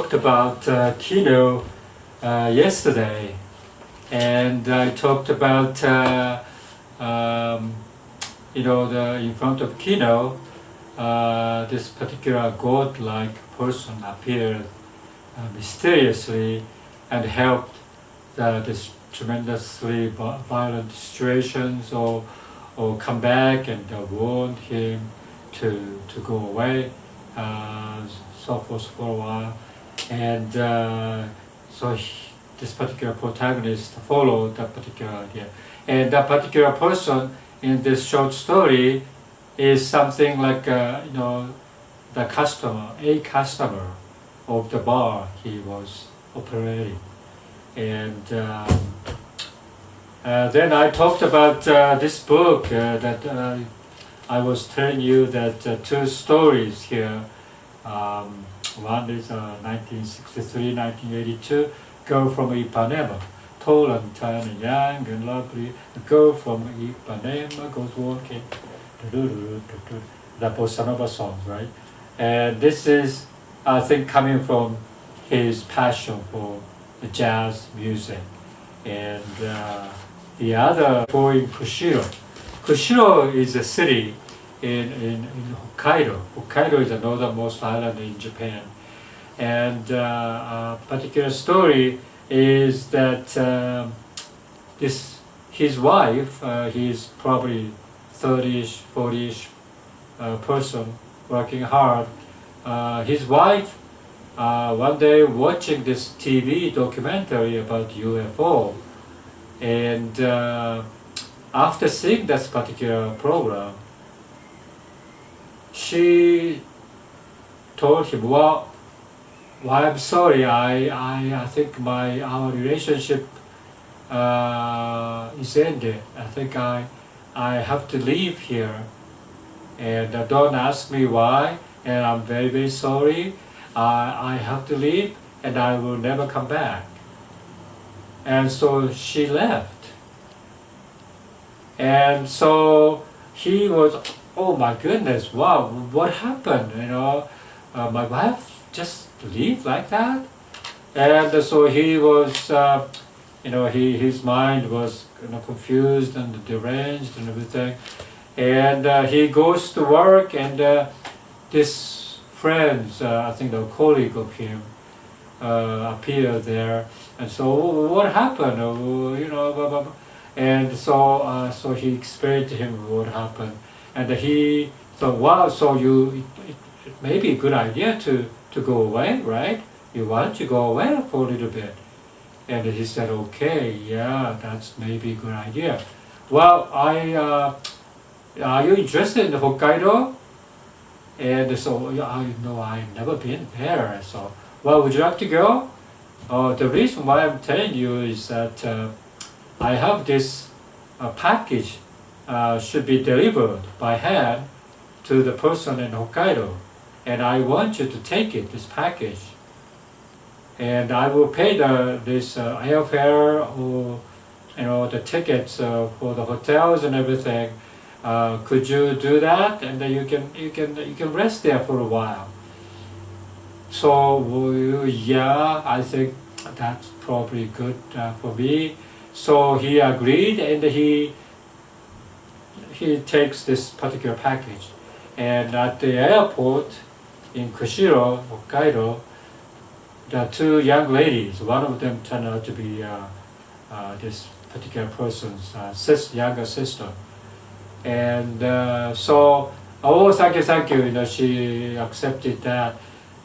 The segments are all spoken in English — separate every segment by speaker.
Speaker 1: talked about Kino yesterday, and I talked about in front of Kino, this particular god-like person appeared mysteriously and helped this tremendously violent situations, or come back and warned him to go away, so forth for a while, and this particular protagonist followed that particular idea, and that particular person in this short story is something like a customer of the bar he was operating, and then I talked about this book that I was telling you that two stories here. One is 1963, 1982, Girl from Ipanema, tall and tan and young and lovely. The girl from Ipanema goes walking. The bossa nova songs, right? And this is, I think, coming from his passion for the jazz music. And the other boy in Kushiro. Kushiro is a city in Hokkaido. Hokkaido is the northernmost island in Japan. And a particular story is that his wife, he's probably 30-ish, 40-ish person working hard. His wife, one day watching this TV documentary about UFO, and after seeing this particular program, she told him, well, I'm sorry, I think our relationship is ended. I think I have to leave here, and don't ask me why, and I'm very, very sorry. I have to leave, and I will never come back. And so she left. And so he was, oh my goodness, wow, what happened? My wife just leave like that? And so he was, his mind was confused and deranged and everything. And he goes to work, and this friends, I think a colleague of him, appeared there. And so, what happened? Blah, blah, blah. And so he explained to him what happened. And he thought, wow, so it may be a good idea to go away, right? You want to go away for a little bit. And he said, okay, yeah, that's maybe a good idea. Well, are you interested in Hokkaido? And so, I've never been there. So, well, would you like to go? The reason why I'm telling you is that I have this package should be delivered by hand to the person in Hokkaido, and I want you to take it, this package, and I will pay this airfare, or the tickets for the hotels and everything. Could you do that? And then you can rest there for a while. So yeah, I think that's probably good for me. So he agreed, and he takes this particular package. And at the airport in Kushiro, Hokkaido, there are two young ladies. One of them turned out to be this particular person's younger sister. And so, oh, thank you, she accepted that.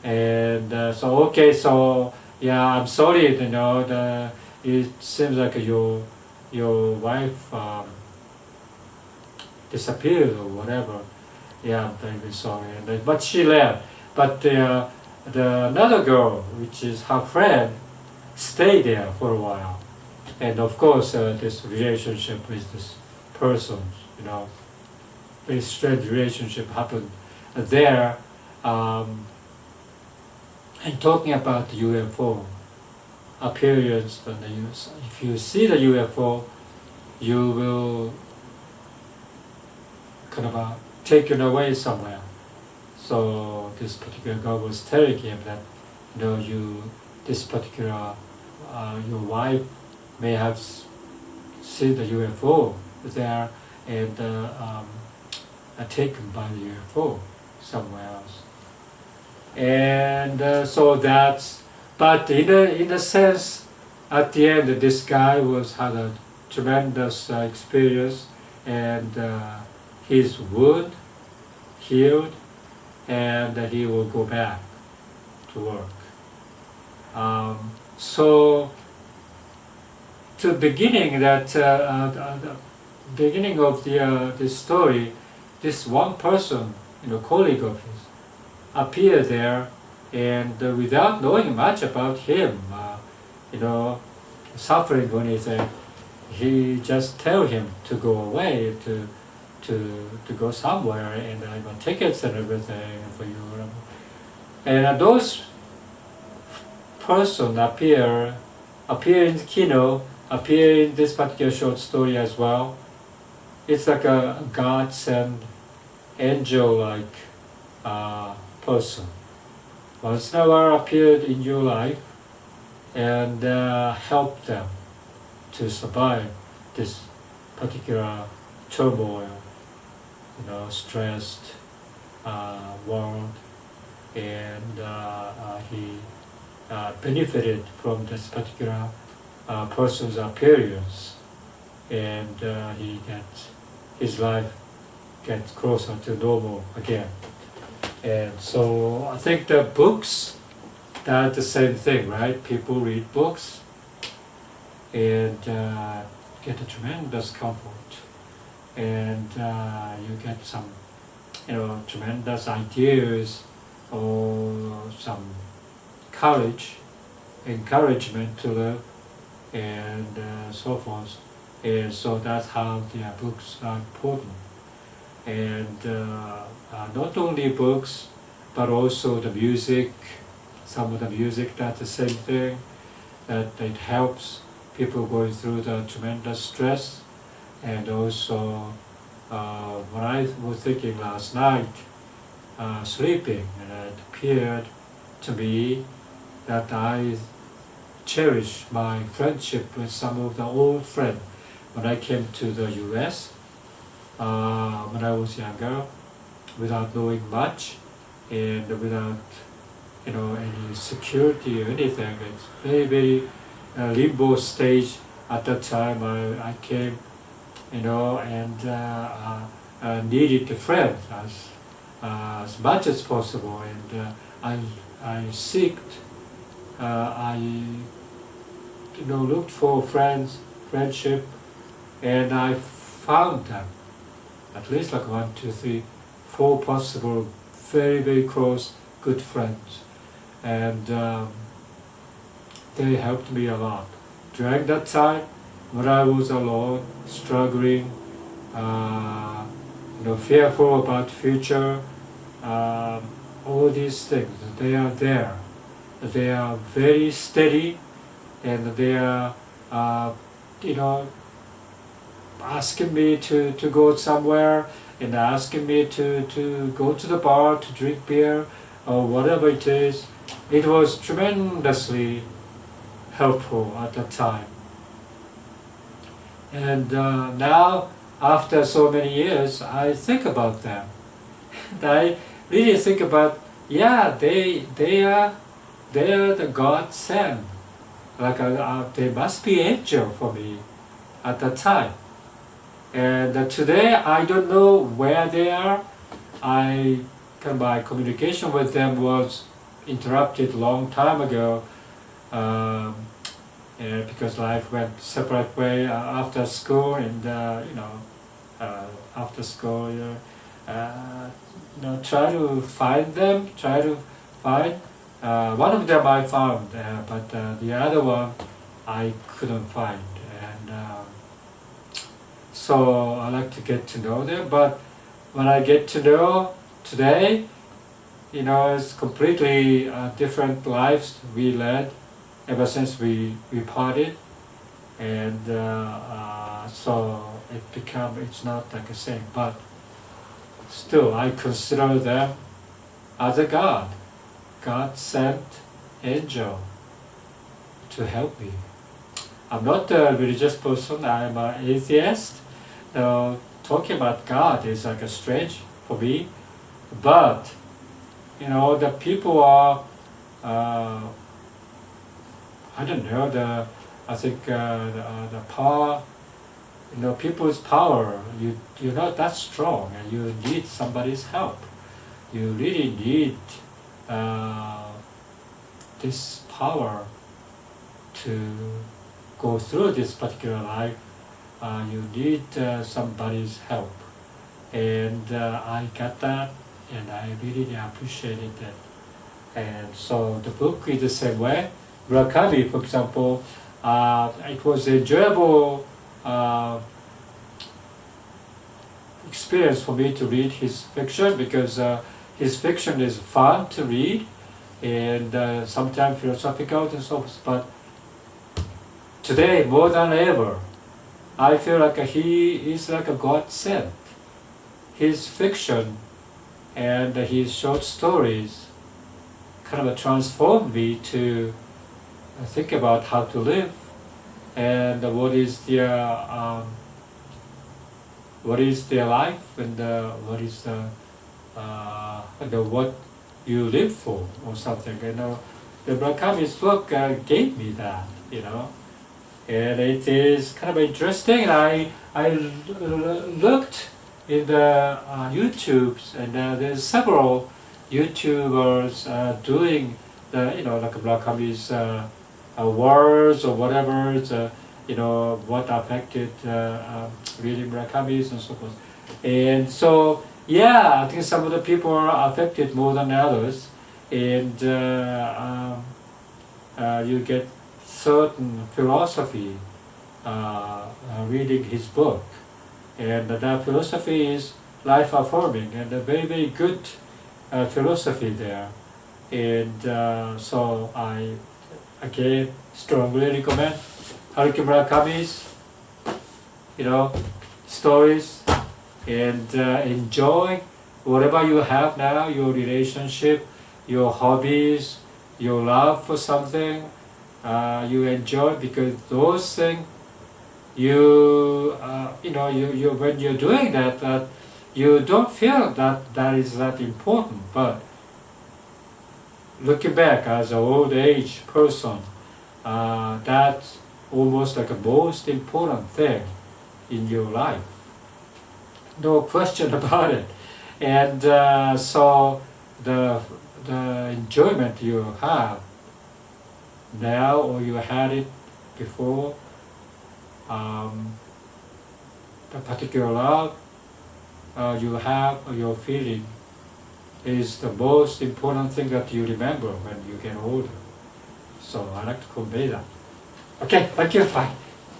Speaker 1: And so, okay, so, yeah, I'm sorry, it seems like your wife disappeared or whatever. Yeah, I'm very sorry. But she left. But the another girl, which is her friend, stayed there for a while. And of course, this relationship with this person, very strange relationship happened there. And talking about the UFO appearance, if you see the UFO, you will kind of taken away somewhere. So this particular girl was telling him that this particular your wife may have seen the UFO there and taken by the UFO somewhere else. And so that's, but in a sense, at the end, this guy had a tremendous experience, and his wound healed, and he will go back to work. So, to beginning the beginning of this story, this one person, colleague of his, appeared there, and without knowing much about him, suffering or anything, he just tell him to go away, to go somewhere, and I got tickets and everything for you. And those person appear in Kino, appear in this particular short story as well. It's like a God-sent, angel-like person. Once in a while appeared in your life and help them to survive this particular turmoil, stressed world, and he benefited from this particular person's appearance, and his life gets closer to normal again. And so I think the books, that's the same thing, right? People read books and get a tremendous comfort, and you get some, tremendous ideas or some courage, encouragement to live, and so forth. And so that's how the books are important. And not only books, but also the music. Some of the music, that's the same thing. That it helps people going through the tremendous stress. And also, when I was thinking last night, sleeping, and it appeared to me that I cherish my friendship with some of the old friends when I came to the US. When I was younger, without knowing much and without any security or anything. It's very, very limbo stage at that time. I came, and needed a friend as much as possible, and I seeked, I looked for friendship, and I found them. At least like 1, 2, 3, 4 possible, very, very close, good friends. And they helped me a lot. During that time, when I was alone, struggling, fearful about the future, all these things, they are there. They are very steady, and they are, asking me to go somewhere, and asking me to go to the bar to drink beer or whatever it is. It was tremendously helpful at that time. And now, after so many years, I think about them. And I really think about, they are the God sent. Like they must be angel for me at that time. And today, I don't know where they are. My communication with them was interrupted a long time ago, because life went separate way after school, and after school, try to find them. One of them I found, but the other one I couldn't find, and so I like to get to know them. But when I get to know today, it's completely different lives we led ever since we parted, and so it's not like the same. But still, I consider them as a God sent angel to help me. I'm not a religious person, I'm an atheist. Talking about God is like a strange for me, but the people are, I don't know, I think the power, people's power, you're not that strong and you need somebody's help. You really need this power to go through this particular life. You need somebody's help. And I got that, and I really appreciated that. And so the book is the same way. Murakami, for example, it was enjoyable experience for me to read his fiction because his fiction is fun to read and sometimes philosophical and so forth. But today, more than ever, I feel like he is like a God sent. His fiction and his short stories kind of transformed me to think about how to live and what is their life and what is what you live for or something. The Murakami's book gave me that, and it is kind of interesting. And I looked in the YouTubes, and there's several YouTubers doing the like Murakami's words or whatever. What affected reading Murakami's and so forth. And so I think some of the people are affected more than others, and you get certain philosophy reading his book, and that philosophy is life affirming and a very, very good philosophy there. And so I again strongly recommend Haruki Murakami's stories, and enjoy whatever you have now, your relationship, your hobbies, your love for something. You enjoy, because those things you when you're doing that you don't feel that is that important, but looking back as an old age person, that's almost like a most important thing in your life, no question about it. And so the enjoyment you have now, or you had it before, the particular love you have, or your feeling, is the most important thing that you remember when you get older. So I like to convey that. Okay, thank you, bye.